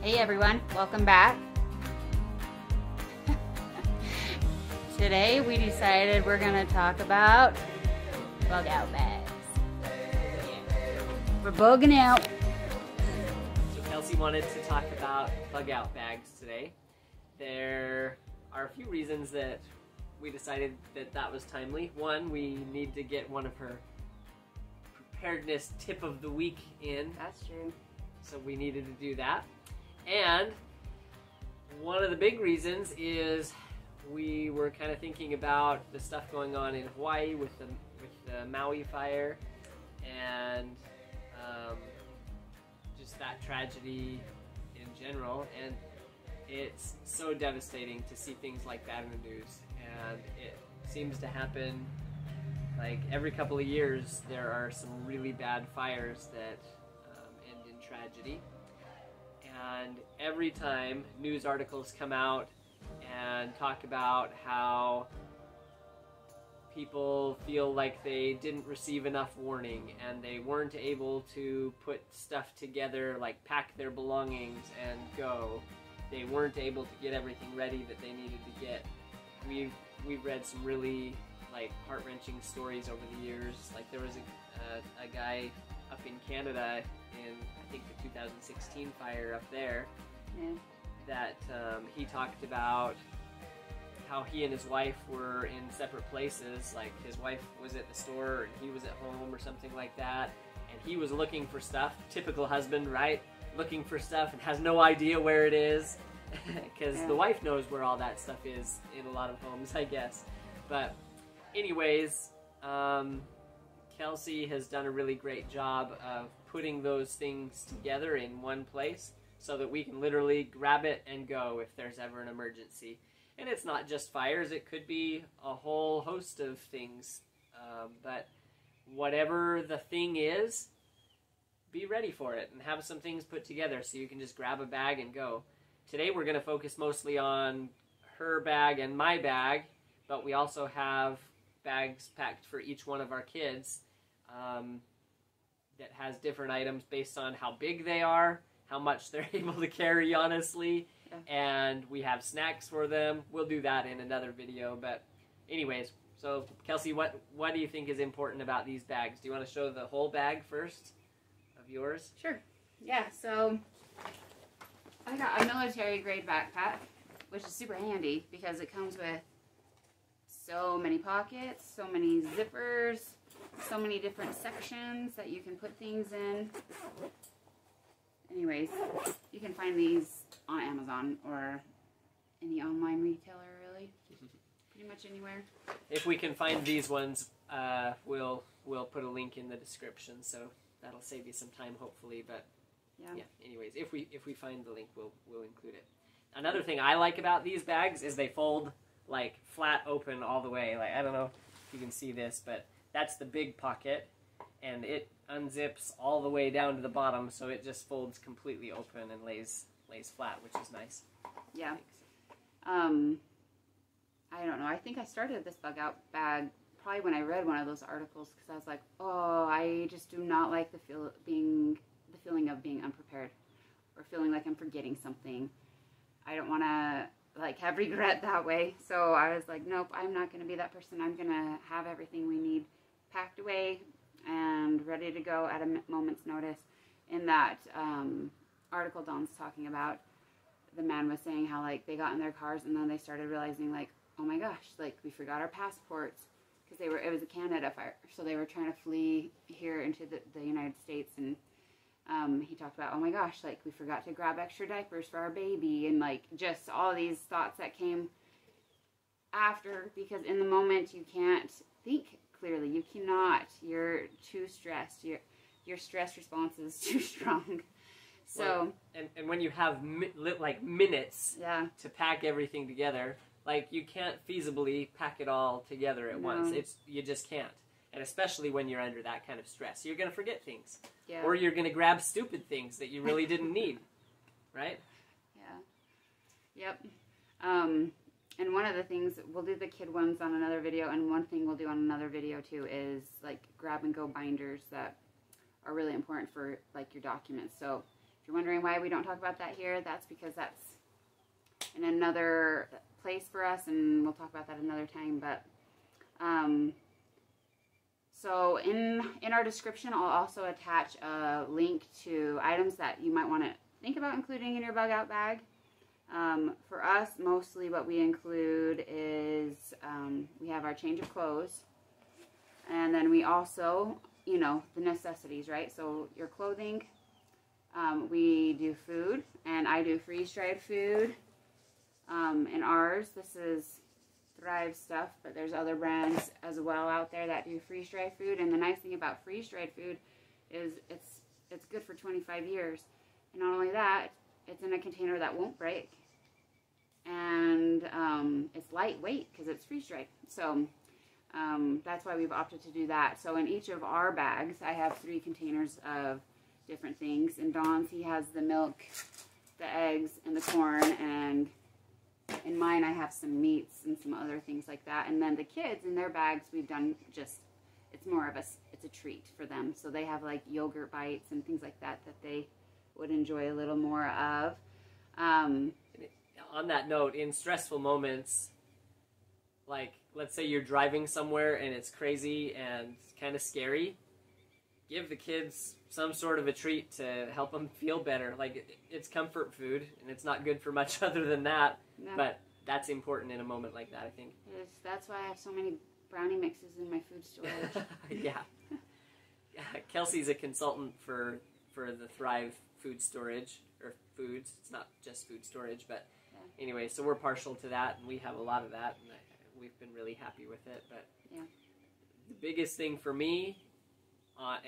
Hey everyone, welcome back. Today we decided we're going to talk about bug out bags. We're bugging out. So Kelsey wanted to talk about bug out bags today. There are a few reasons that we decided that that was timely. One, we need to get one of her preparedness tip of the week in. That's true. So we needed to do that. And one of the big reasons is we were kind of thinking about the stuff going on in Hawaii with the Maui fire and just that tragedy in general. And it's so devastating to see things like that in the news. And it seems to happen like every couple of years. There are some really bad fires that end in tragedy. And every time news articles come out and talk about how people feel like they didn't receive enough warning and they weren't able to put stuff together, like pack their belongings and go. They weren't able to get everything ready that they needed to get. We've read some really like heart-wrenching stories over the years. Like there was a guy up in Canada in I think the 2016 fire up there, that he talked about how he and his wife were in separate places. Like his wife was at the store and he was at home or something like that, and he was looking for stuff. Typical husband, right? Looking for stuff and has no idea where it is because the wife knows where all that stuff is in a lot of homes, I guess. But anyways, Kelsey has done a really great job of putting those things together in one place so that we can literally grab it and go if there's ever an emergency. And it's not just fires, it could be a whole host of things. But whatever the thing is, be ready for it and have some things put together so you can just grab a bag and go. Today we're going to focus mostly on her bag and my bag, but we also have bags packed for each one of our kids that has different items based on how big they are, how much they're able to carry, honestly, and we have snacks for them. We'll do that in another video, but anyways, so Kelsey, what do you think is important about these bags? Do you want to show the whole bag first of yours? Sure. Yeah, so I got a military grade backpack, which is super handy because it comes with so many pockets, so many zippers, so many different sections that you can put things in. Anyways, you can find these on Amazon or any online retailer, really. Pretty much anywhere. If we can find these ones, we'll put a link in the description, so that'll save you some time, hopefully. But yeah. Anyways, if we find the link, we'll include it. Another thing I like about these bags is they fold like flat open all the way. Like I don't know if you can see this, but that's the big pocket, and it unzips all the way down to the bottom, so it just folds completely open and lays flat, which is nice. Yeah. I don't know. I think I started this bug out bag probably when I read one of those articles because I was like, oh, I just do not like the feeling of being unprepared or feeling like I'm forgetting something. I don't want to like have regret that way. So I was like, nope, I'm not going to be that person. I'm going to have everything we need packed away and ready to go at a moment's notice. In that article Dawn's talking about, the man was saying how like they got in their cars and then they started realizing like, oh my gosh, like we forgot our passports because it was a Canada fire. So they were trying to flee here into the United States, and he talked about, oh my gosh, like we forgot to grab extra diapers for our baby, and like just all these thoughts that came after, because in the moment you can't think clearly. You cannot. You're too stressed. Your stress response is too strong. So and when you have like minutes to pack everything together, like you can't feasibly pack it all together at once. You just can't. And especially when you're under that kind of stress, you're going to forget things. Yeah. Or you're going to grab stupid things that you really didn't need. Right? Yeah. Yep. And one of the things, we'll do the kid ones on another video, and one thing we'll do on another video too is like grab and go binders that are really important for like your documents. So If you're wondering why we don't talk about that here, that's because that's in another place for us, and we'll talk about that another time. But so in our description, I'll also attach a link to items that you might want to think about including in your bug out bag. For us, mostly what we include is we have our change of clothes, and then we also, you know, the necessities, right? So your clothing, we do food, and I do freeze-dried food. In ours, this is Thrive stuff, but there's other brands as well out there that do freeze-dried food. And the nice thing about freeze-dried food is it's good for 25 years. And not only that, it's in a container that won't break, and it's lightweight because it's freeze-dried. So that's why we've opted to do that. So in each of our bags, I have 3 containers of different things. In Dawn's, he has the milk, the eggs, and the corn, and in mine, I have some meats and some other things like that. And then the kids, in their bags, we've done just, it's more of it's a treat for them. So they have like yogurt bites and things like that that they would enjoy a little more of. On that note, in stressful moments, like let's say you're driving somewhere and it's crazy and kind of scary, give the kids some sort of a treat to help them feel better. Like, it's comfort food, and it's not good for much other than that, no. But that's important in a moment like that, I think. That's why I have so many brownie mixes in my food storage. Yeah. Kelsey's a consultant for the Thrive food storage, or foods. It's not just food storage, but anyway, so we're partial to that, and we have a lot of that, and we've been really happy with it. But yeah, the biggest thing for me,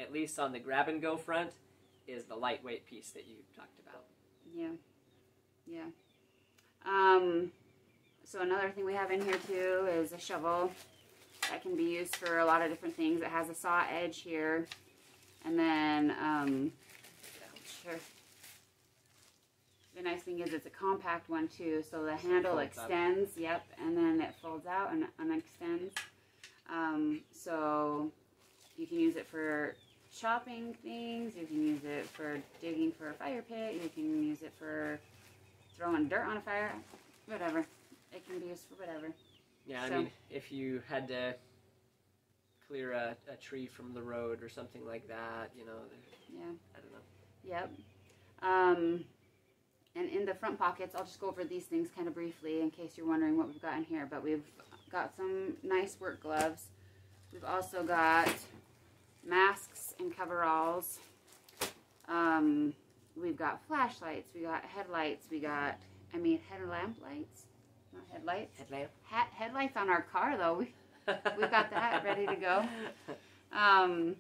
at least on the grab-and-go front, is the lightweight piece that you talked about. Yeah. Yeah. So another thing we have in here, too, is a shovel that can be used for a lot of different things. It has a saw edge here. And then, the nice thing is it's a compact one, too. So the handle extends, and then it folds out and unextends. So you can use it for chopping things, you can use it for digging for a fire pit, you can use it for throwing dirt on a fire, whatever. It can be used for whatever. Yeah, I mean, if you had to clear a tree from the road or something like that, you know, yeah. I don't know. Yep. And in the front pockets, I'll just go over these things kind of briefly in case you're wondering what we've got in here, but we've got some nice work gloves. We've also got masks and coveralls. We've got flashlights. We got headlights. We got, headlamp lights. Not headlights. Headlamp. Headlights on our car, though. We've got that ready to go.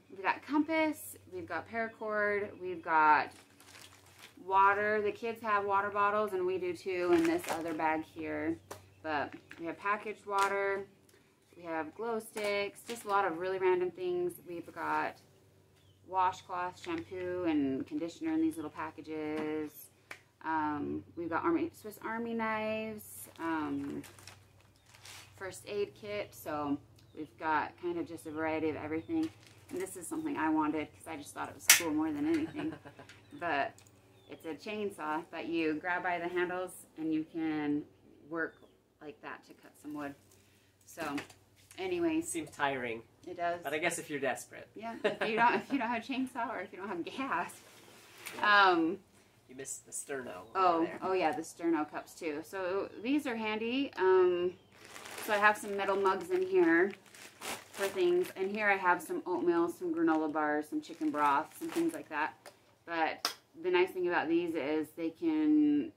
We've got compass. We've got paracord. We've got water. The kids have water bottles, and we do too in this other bag here. But we have packaged water. We have glow sticks, just a lot of really random things. We've got washcloth, shampoo, and conditioner in these little packages. We've got Swiss Army knives, first aid kit. So we've got kind of just a variety of everything. And this is something I wanted because I just thought it was cool more than anything. But it's a chainsaw that you grab by the handles and you can work like that to cut some wood. So anyways, seems tiring. It does. But I guess if you're desperate. Yeah, if you don't have a chainsaw or if you don't have gas. You missed the sterno. Oh yeah, the sterno cups too. So these are handy. So I have some metal mugs in here for things, and here I have some oatmeal, some granola bars, some chicken broth, some things like that. But the nice thing about these is they can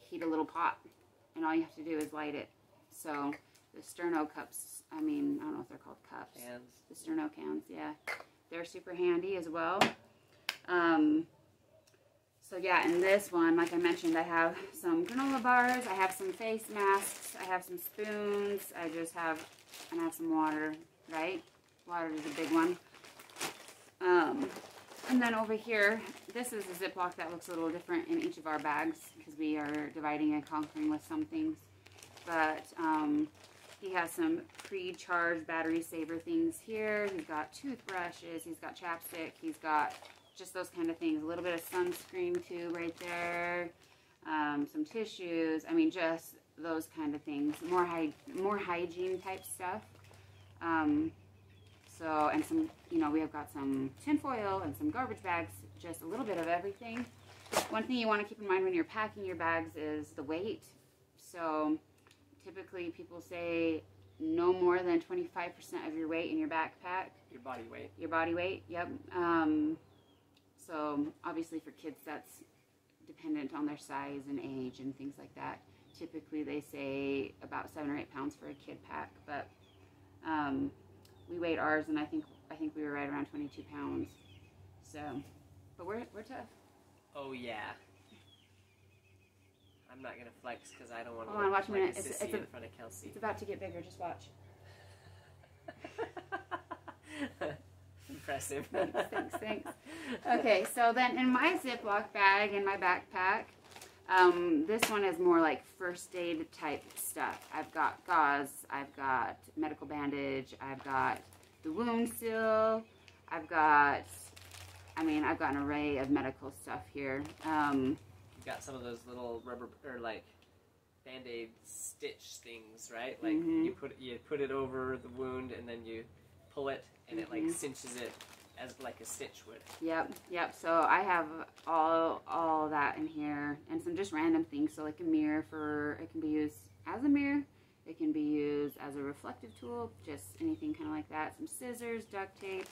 heat a little pot, and all you have to do is light it. So the sterno cups, I don't know if they're called cups. Cans. The sterno cans, yeah. They're super handy as well. So yeah, in this one, like I mentioned, I have some granola bars, I have some face masks, I have some spoons, I have some water, right? Water is a big one. And then over here, this is a Ziploc that looks a little different in each of our bags because we are dividing and conquering with some things. But he has some pre-charged battery saver things here. He's got toothbrushes, he's got chapstick, he's got just those kind of things. A little bit of sunscreen too right there. Some tissues. I mean, just those kind of things. More hygiene type stuff. So, and some, you know, we have got some tin foil and some garbage bags, just a little bit of everything. One thing you want to keep in mind when you're packing your bags is the weight. So typically people say no more than 25% of your weight in your backpack. Your body weight. Your body weight, yep. So obviously for kids that's dependent on their size and age and things like that. Typically they say about 7 or 8 pounds for a kid pack, but we weighed ours and I think we were right around 22 pounds. So, but we're tough. Oh yeah. I'm not gonna flex because I don't want to look like a sissy in front of Kelsey. It's about to get bigger. Just watch. Impressive. Thanks. Okay, so then in my Ziploc bag in my backpack, this one is more like first aid type stuff. I've got gauze, I've got medical bandage, I've got the wound seal, I've got an array of medical stuff here. You've got some of those little rubber or like Band-Aid stitch things, right? Like you put it over the wound and then you pull it and it like cinches it as like a stitch would. Yep. So I have all that in here and some just random things. So like a mirror it can be used as a mirror. It can be used as a reflective tool, just anything kind of like that. Some scissors, duct tape.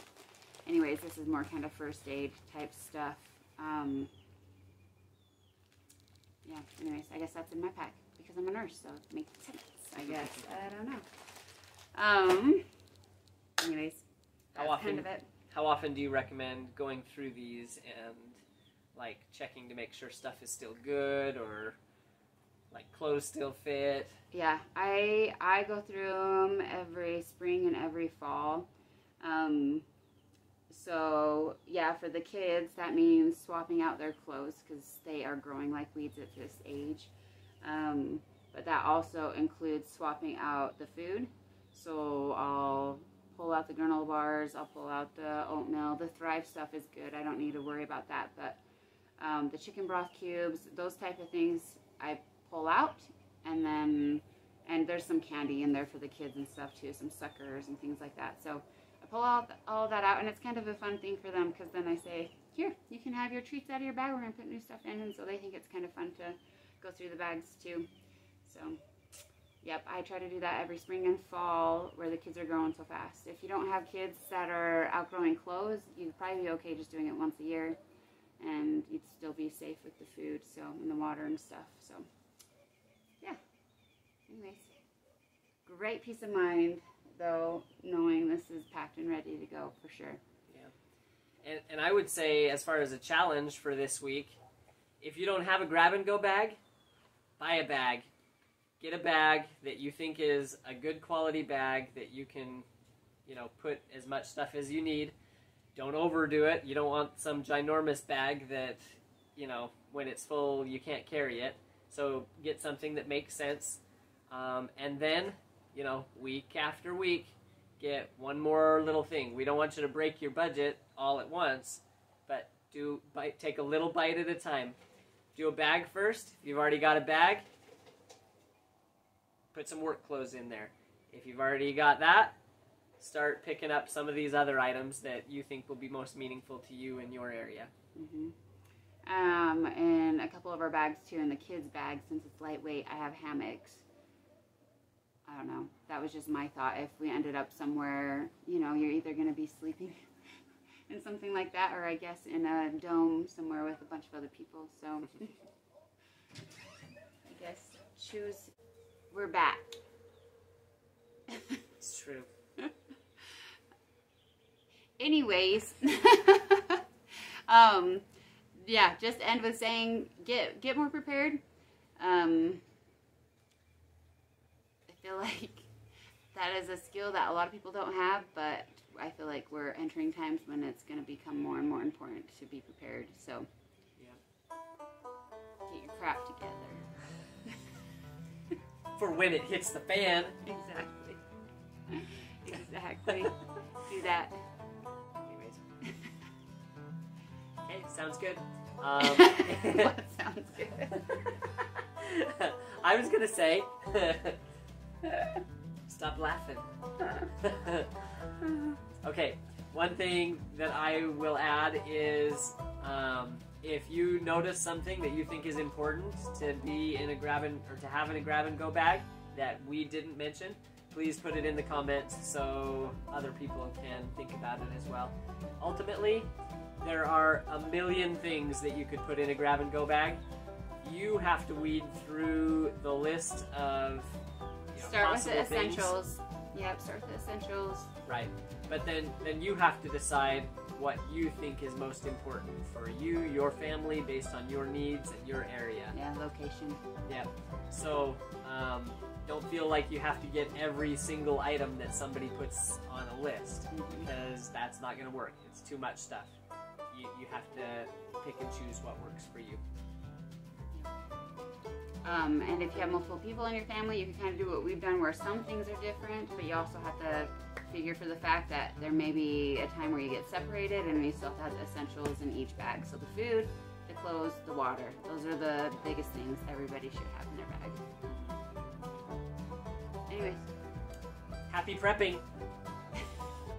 Anyways, this is more kind of first aid type stuff. Yeah, anyways, I guess that's in my pack because I'm a nurse, so it makes sense, I guess. I don't know. Anyways, that's kind of it. How often do you recommend going through these and like checking to make sure stuff is still good or like clothes still fit? Yeah, I go through them every spring and every fall. So yeah, for the kids that means swapping out their clothes because they are growing like weeds at this age. But that also includes swapping out the food. So I'll pull out the granola bars, I'll pull out the oatmeal. The Thrive stuff is good, I don't need to worry about that, but the chicken broth cubes, those type of things I pull out, and there's some candy in there for the kids and stuff too, some suckers and things like that. So I pull all that out, and it's kind of a fun thing for them because then I say, here, you can have your treats out of your bag, we're going to put new stuff in, and so they think it's kind of fun to go through the bags too. So yep, I try to do that every spring and fall where the kids are growing so fast. If you don't have kids that are outgrowing clothes, you'd probably be okay just doing it once a year, and you'd still be safe with the food, so, and the water and stuff. So yeah, anyways, great peace of mind though, knowing this is packed and ready to go for sure. Yeah, and I would say as far as a challenge for this week, if you don't have a grab and go bag, buy a bag. Get a bag that you think is a good quality bag that you can, put as much stuff as you need. Don't overdo it. You don't want some ginormous bag that, when it's full, you can't carry it. So get something that makes sense. And then, week after week, get one more little thing. We don't want you to break your budget all at once, but take a little bite at a time. Do a bag first. If you've already got a bag, put some work clothes in there. If you've already got that, start picking up some of these other items that you think will be most meaningful to you in your area. And a couple of our bags too, in the kids' bags, since it's lightweight, I have hammocks. I don't know. That was just my thought. If we ended up somewhere, you're either going to be sleeping in something like that, or I guess in a dome somewhere with a bunch of other people. So I guess choose. We're back. It's true. Anyways, yeah, just end with saying get more prepared. I feel like that is a skill that a lot of people don't have, but I feel like we're entering times when it's going to become more and more important to be prepared. So, yeah, get your crap together. For when it hits the fan. Exactly. Do that. Anyways. Sounds good. What sounds good? I was gonna say, stop laughing. Okay, one thing that I will add is if you notice something that you think is important to be in a grab and or to have in a grab and go bag that we didn't mention, please put it in the comments so other people can think about it as well. Ultimately, there are a million things that you could put in a grab and go bag. You have to weed through the list of Start with the possible things. essentials. Yep, start with the essentials. Right, but then you have to decide what you think is most important for you, your family, based on your needs and your area. Yeah, location. Yep. So don't feel like you have to get every single item that somebody puts on a list, because that's not going to work. It's too much stuff. You have to pick and choose what works for you. And if you have multiple people in your family, you can kind of do what we've done, where some things are different, but you also have to figure for the fact that there may be a time where you get separated, and you still have to have the essentials in each bag. So the food, the clothes, the water, those are the biggest things everybody should have in their bag. Anyways. Happy prepping!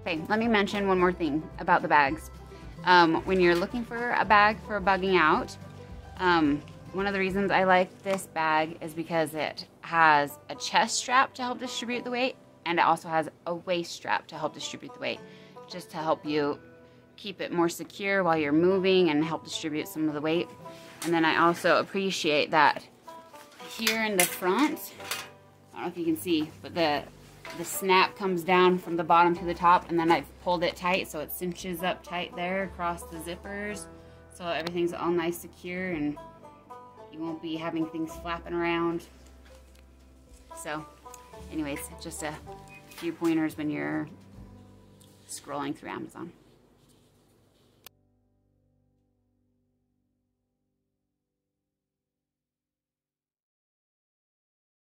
Okay, let me mention one more thing about the bags. When you're looking for a bag for bugging out, one of the reasons I like this bag is because it has a chest strap to help distribute the weight, and it also has a waist strap to help distribute the weight, just to help you keep it more secure while you're moving and help distribute some of the weight. And then I also appreciate that here in the front, I don't know if you can see, but the snap comes down from the bottom to the top, and then I've pulled it tight so it cinches up tight there across the zippers, so everything's all nice, secure, and you won't be having things flapping around. So anyways, just a few pointers when you're scrolling through Amazon.